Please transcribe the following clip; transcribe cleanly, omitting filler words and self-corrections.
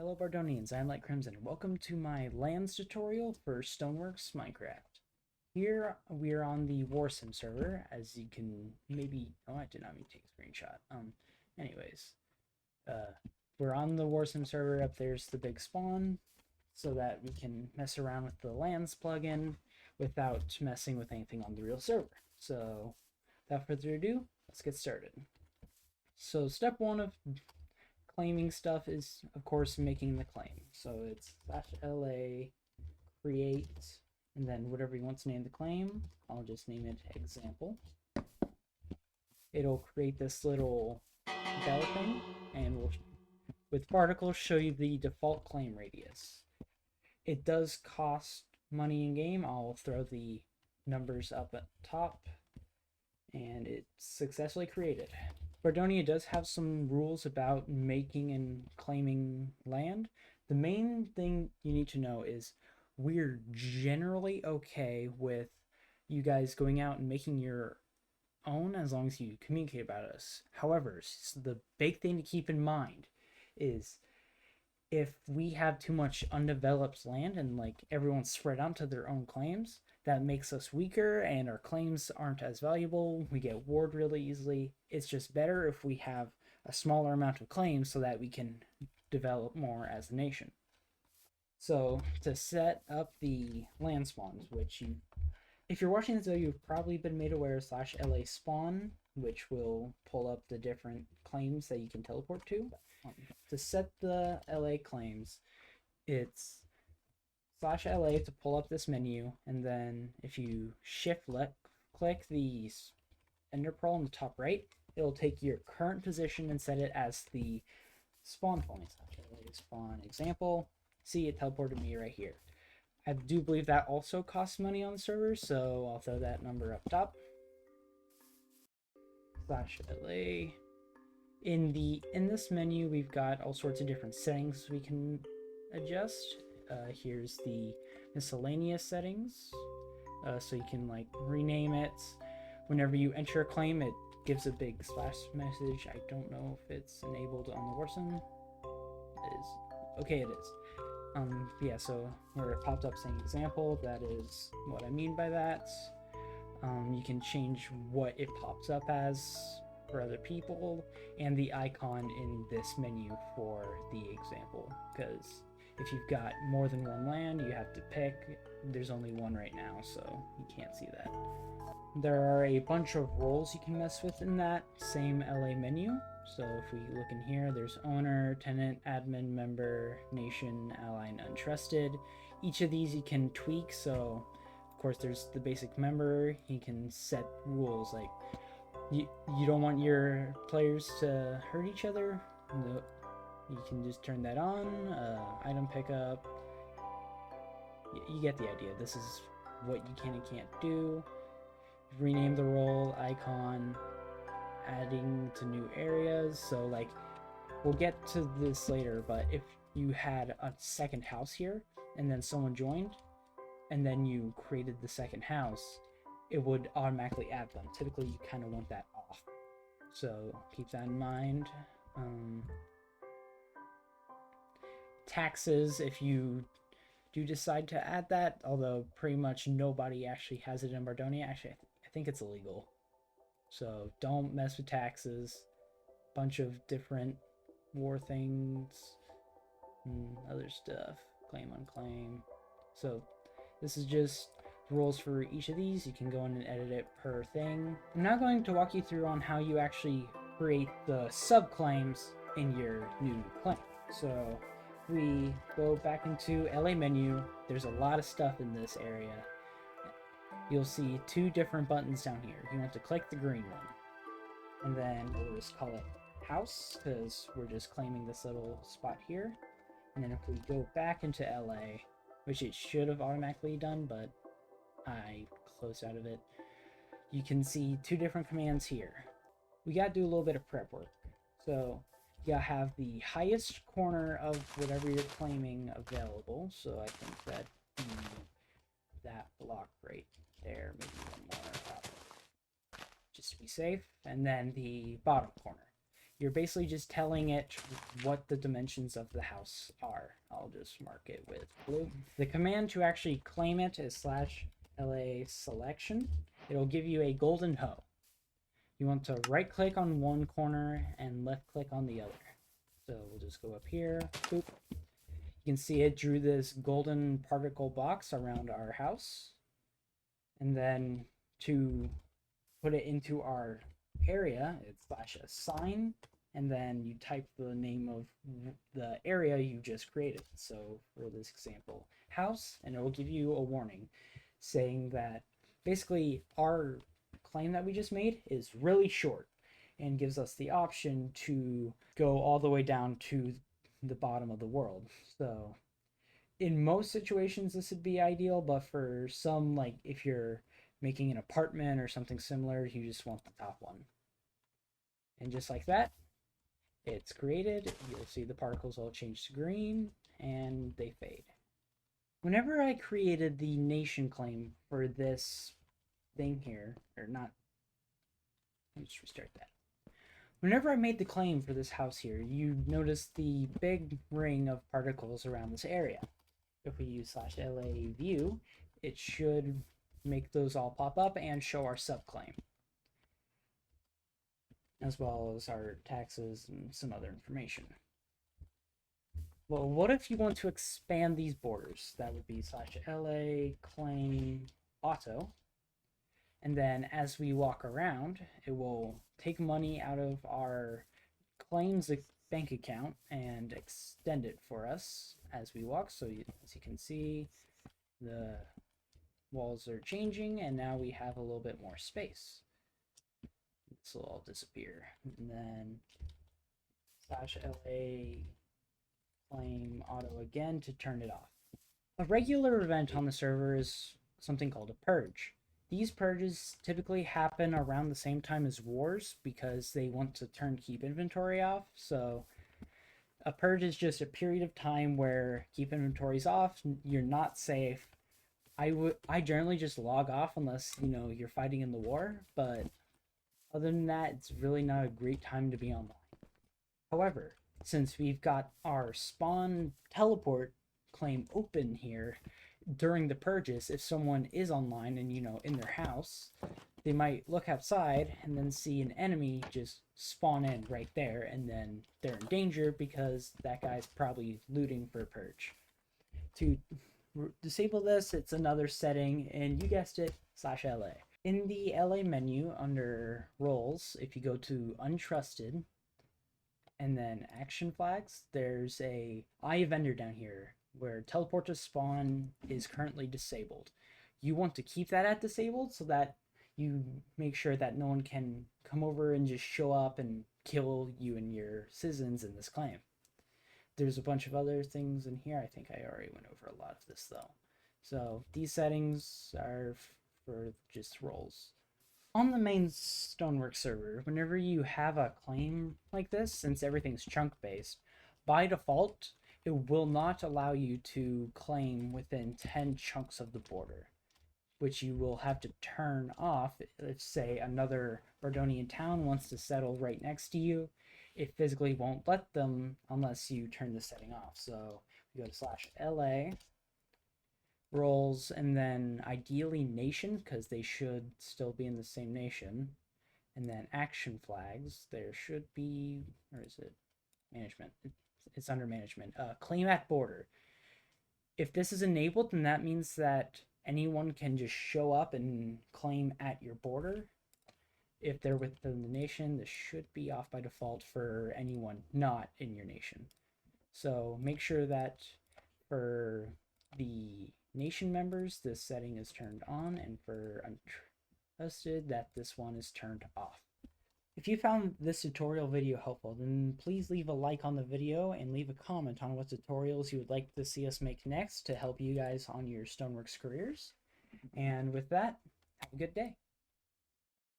Hello Bardonians, I'm Light Crimson, and welcome to my lands tutorial for Stoneworks Minecraft. Here we are on the Warsim server, as you can maybe... Oh, I did not mean to take a screenshot. Anyways, we're on the Warsim server. Up there's the big spawn, so that we can mess around with the Lands plugin without messing with anything on the real server. So, without further ado, let's get started. So, step one of claiming stuff is, of course, making the claim. So it's /la create, and then whatever you want to name the claim. I'll just name it example. It'll create this little bell thing, and we'll, with particles, show you the default claim radius. It does cost money in game. I'll throw the numbers up at top, and it's successfully created. Bardonia does have some rules about making and claiming land. The main thing you need to know is we're generally okay with you guys going out and making your own as long as you communicate about us. However, the big thing to keep in mind is if we have too much undeveloped land and like everyone's spread onto their own claims, that makes us weaker and our claims aren't as valuable. We get warred really easily. It's just better if we have a smaller amount of claims so that we can develop more as a nation. So to set up the land spawns, which you, if you're watching this video, you've probably been made aware of /la spawn, which will pull up the different claims that you can teleport to. To set the LA claims, it's /LA to pull up this menu, and then if you click the ender pearl in the top right, it'll take your current position and set it as the spawn point. /LA spawn example. See, it teleported me right here. I do believe that also costs money on the server, so I'll throw that number up top. /LA. In this menu, we've got all sorts of different settings we can adjust. Here's the miscellaneous settings, so you can like rename it. Whenever you enter a claim, it gives a big splash message. I don't know if it's enabled on the Warsim. It is. Okay, it is. Yeah, so where it popped up saying example, that is what I mean by that. You can change what it pops up as for other people, and the icon in this menu for the example, because if you've got more than one land, you have to pick. There's only one right now, so you can't see that. There are a bunch of roles you can mess with in that same LA menu. So if we look in here, there's owner, tenant, admin, member, nation, ally, and untrusted. Each of these you can tweak. So of course there's the basic member. You can set rules like you don't want your players to hurt each other. No, you can just turn that on. Item pickup. You get the idea. This is what you can and can't do. Rename the role, icon, adding to new areas. So like, we'll get to this later, but if you had a second house here and then someone joined and then you created the second house, it would automatically add them. Typically you kind of want that off, so keep that in mind. Taxes, if you do decide to add that, although pretty much nobody actually has it in Bardonia. Actually, I think it's illegal, so don't mess with taxes. Bunch of different war things and other stuff, claim unclaim. So this is just rules for each of these. You can go in and edit it per thing. I'm now going to walk you through on how you actually create the subclaims in your new claim. So we go back into LA menu. There's a lot of stuff in this area. You'll see two different buttons down here. You want to click the green one, and then we'll just call it house because we're just claiming this little spot here. And then if we go back into LA, which it should have automatically done, but I closed out of it, you can see two different commands here. We gotta do a little bit of prep work. So you gotta have the highest corner of whatever you're claiming available. So I think that'd be that block right there, maybe one more, just to be safe. And then the bottom corner. you're basically just telling it what the dimensions of the house are. I'll just mark it with blue. The command to actually claim it is /LA selection. It'll give you a golden hoe. You want to right click on one corner and left click on the other. So we'll just go up here, boop. You can see it drew this golden particle box around our house. And then to put it into our area, it's /assign, and then you type the name of the area you just created. So for this example, house, and it will give you a warning saying that basically our claim that we just made is really short and gives us the option to go all the way down to the bottom of the world. So in most situations this would be ideal, but for some, like if you're making an apartment or something similar, you just want the top one. And just like that, it's created. You'll see the particles all change to green and they fade. Whenever I created the nation claim for this thing here, or not, let me just restart that. Whenever I made the claim for this house here, you notice the big ring of particles around this area. If we use /LA view, it should make those all pop up and show our subclaim, as well as our taxes and some other information. Well, what if you want to expand these borders? That would be /LA claim auto. And then as we walk around, it will take money out of our claims bank account and extend it for us as we walk. So as you can see, the walls are changing and now we have a little bit more space. This will all disappear. And then /LA claim auto again to turn it off. A regular event on the server is something called a purge. These purges typically happen around the same time as wars because they want to turn keep inventory off. So a purge is just a period of time where keep inventory's off, you're not safe. I generally just log off unless, you know, you're fighting in the war, but other than that, it's really not a great time to be online. However, since we've got our spawn teleport claim open here, during the purges, if someone is online and, you know, in their house, they might look outside and then see an enemy just spawn in right there, and then they're in danger because that guy's probably looting for a purge. To disable this, it's another setting, and you guessed it, /LA. In the LA menu under roles, if you go to untrusted and then action flags, there's a eye vendor down here where teleport to spawn is currently disabled. You want to keep that at disabled so that you make sure that no one can come over and just show up and kill you and your citizens in this claim. There's a bunch of other things in here. I think I already went over a lot of this though. So these settings are for just roles. On the main Stoneworks server, whenever you have a claim like this, since everything's chunk based, by default, it will not allow you to claim within 10 chunks of the border, which you will have to turn off. If, say, another Bardonian town wants to settle right next to you, it physically won't let them unless you turn the setting off. So we go to /LA, roles, and then ideally nation, because they should still be in the same nation. And then action flags, there should be, or is it management? It's under management. Claim at border. If this is enabled, then that means that anyone can just show up and claim at your border. If they're within the nation, this should be off by default for anyone not in your nation. So make sure that for the nation members, this setting is turned on, and for untrusted, that this one is turned off. If you found this tutorial video helpful, then please leave a like on the video and leave a comment on what tutorials you would like to see us make next to help you guys on your Stoneworks careers. And with that, have a good day.